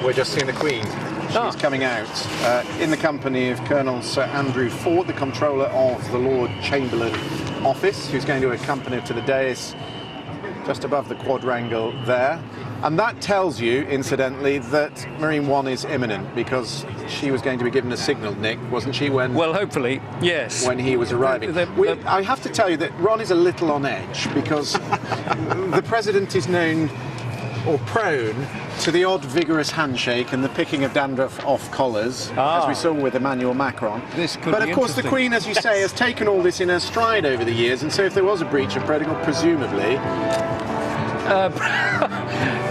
We're just seeing the Queen. She's coming out in the company of Colonel Sir Andrew Ford, the Comptroller of the Lord Chamberlain Office, who's going to accompany her to the dais just above the quadrangle there. And that tells you, incidentally, that Marine One is imminent, because she was going to be given a signal, Nick, wasn't she? When well, hopefully, yes. When he was arriving. I have to tell you that Ron is a little on edge, because the President is known, or prone, to the odd vigorous handshake and the picking of dandruff off collars, as we saw with Emmanuel Macron. But of course the Queen, as you say, has taken all this in her stride over the years, and so if there was a breach of protocol, presumably...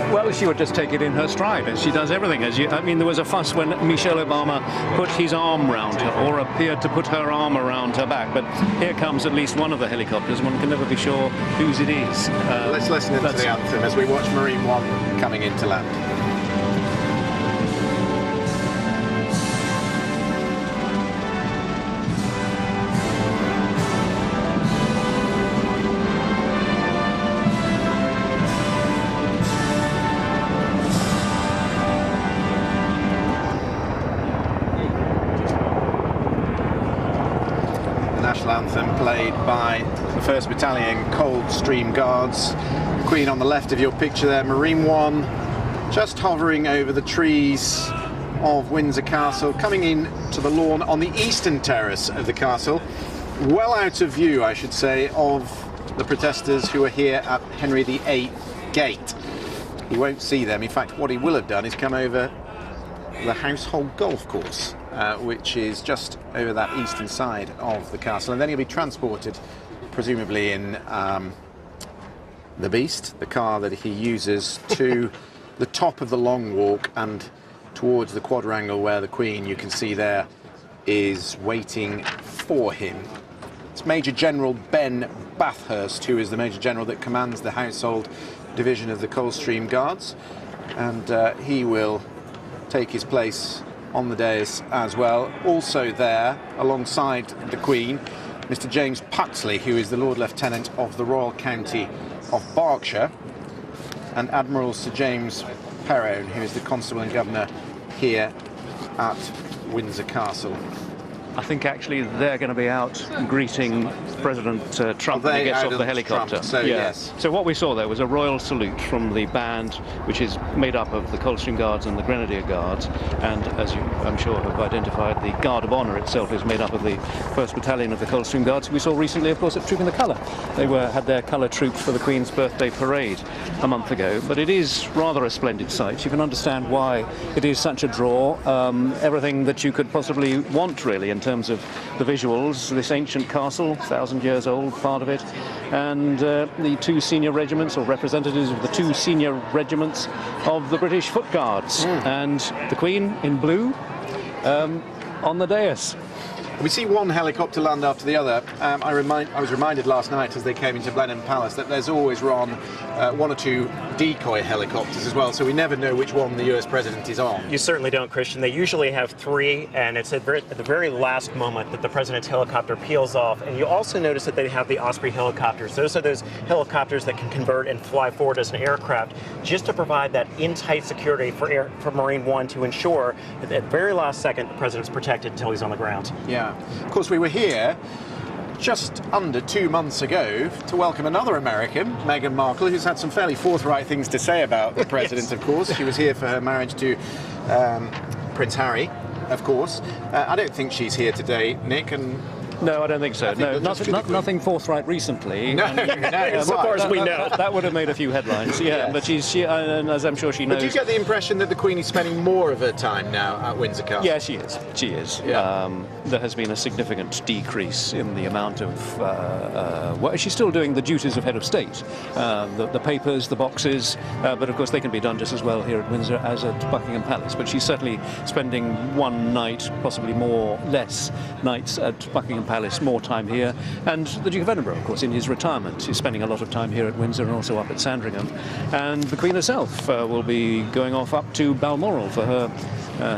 Well, she would just take it in her stride, as she does everything. I mean, there was a fuss when Michelle Obama put his arm round her, or appeared to put her arm around her back. But here comes at least one of the helicopters. One can never be sure whose it is. Let's listen into the anthem as we watch Marine One coming into land. Anthem played by the 1st Battalion Coldstream Guards. Queen on the left of your picture there, Marine One just hovering over the trees of Windsor Castle, coming in to the lawn on the eastern terrace of the castle, well out of view, I should say, of the protesters who are here at Henry VIII Gate. You won't see them. In fact, what he will have done is come over the Household Golf Course, which is just over that eastern side of the castle, and then he'll be transported, presumably in the Beast, the car that he uses, to the top of the Long Walk and towards the quadrangle where the Queen, you can see there, is waiting for him. It's Major General Ben Bathurst, who is the Major General that commands the Household Division of the Coldstream Guards, and he will take his place on the dais as well. Also there, alongside the Queen, Mr. James Puxley, who is the Lord Lieutenant of the Royal County of Berkshire, and Admiral Sir James Perrone, who is the Constable and Governor here at Windsor Castle. I think actually they're going to be out greeting President Trump when he gets off the helicopter. Trump, so yes. So what we saw there was a royal salute from the band, which is made up of the Coldstream Guards and the Grenadier Guards, and as you, I'm sure, have identified, the Guard of Honour itself is made up of the 1st Battalion of the Coldstream Guards. We saw recently, of course, at Troop in the Colour. They had their colour troop for the Queen's birthday parade a month ago, but it is rather a splendid sight. You can understand why it is such a draw. Everything that you could possibly want, really, in terms of the visuals, this ancient castle, 1,000 years old, part of it, and the 2 senior regiments, or representatives of the 2 senior regiments of the British Foot Guards, and the Queen in blue on the dais. We see one helicopter land after the other. I was reminded last night as they came into Blenheim Palace that there's always, Ron, 1 or 2 decoy helicopters as well, so we never know which one the US President is on. You certainly don't, Christian. They usually have 3, and it's at the very last moment that the President's helicopter peels off. And you also notice that they have the Osprey helicopters. Those are those helicopters that can convert and fly forward as an aircraft, just to provide that in-tight security for Marine One, to ensure that at the very last second the President's protected until he's on the ground. Yeah. Of course, we were here just under 2 months ago to welcome another American, Meghan Markle, who's had some fairly forthright things to say about the President, yes. Of course. She was here for her marriage to Prince Harry, of course. I don't think she's here today, Nick, and... No, I don't think so. No, nothing forthright recently. No, so far as we know. That would have made a few headlines, yeah. Yes. But and as I'm sure she knows... But do you get the impression that the Queen is spending more of her time now at Windsor Castle? Yeah, she is. She is. Yeah. There has been a significant decrease in the amount of... well, she's still doing the duties of head of state. The papers, the boxes, but of course they can be done just as well here at Windsor as at Buckingham Palace. But she's certainly spending one night, possibly more, less nights at Buckingham Palace more time here, and the Duke of Edinburgh, of course, in his retirement. He's spending a lot of time here at Windsor and also up at Sandringham. And the Queen herself will be going off up to Balmoral for her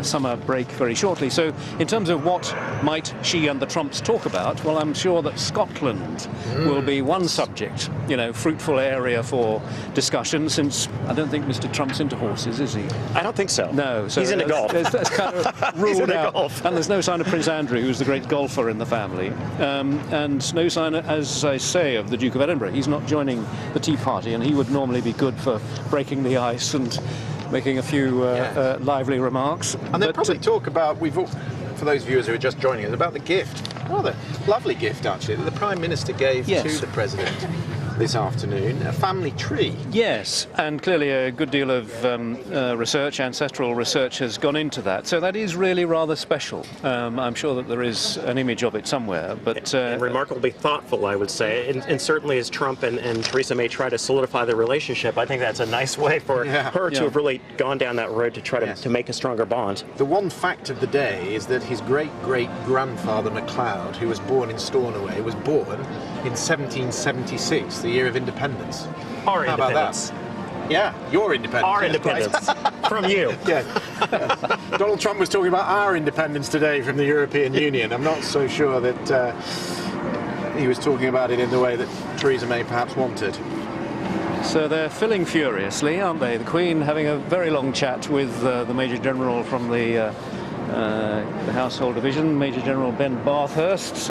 summer break very shortly. So in terms of what might she and the Trumps talk about, well, I'm sure that Scotland will be one subject, you know, fruitful area for discussion, since I don't think Mr. Trump's into horses, is he? I don't think so. No. So he's into golf. That's kind of ruled into out. golf. And there's no sign of Prince Andrew, who's the great golfer in the family. And no sign, as I say, of the Duke of Edinburgh. He's not joining the Tea Party, and he would normally be good for breaking the ice and making a few lively remarks. And they'll probably talk about, for those viewers who are just joining us, about the gift, rather lovely gift actually, that the Prime Minister gave to the President this afternoon, a family tree. Yes, and clearly a good deal of research, ancestral research, has gone into that. So that is really rather special. I'm sure that there is an image of it somewhere, but and remarkably thoughtful, I would say. And certainly, as Trump and Theresa May try to solidify their relationship, I think that's a nice way for her to have really gone down that road to try to make a stronger bond. The one fact of the day is that his great-great-grandfather MacLeod, who was born in Stornoway, was born in 1776, the year of independence. Our How independence. About that? Yeah, your independence. Our independence. From you. Yeah. Donald Trump was talking about our independence today from the European Union. I'm not so sure that he was talking about it in the way that Theresa May perhaps wanted. So they're filling furiously, aren't they? The Queen having a very long chat with the Major General from the Household Division, Major General Ben Bathurst.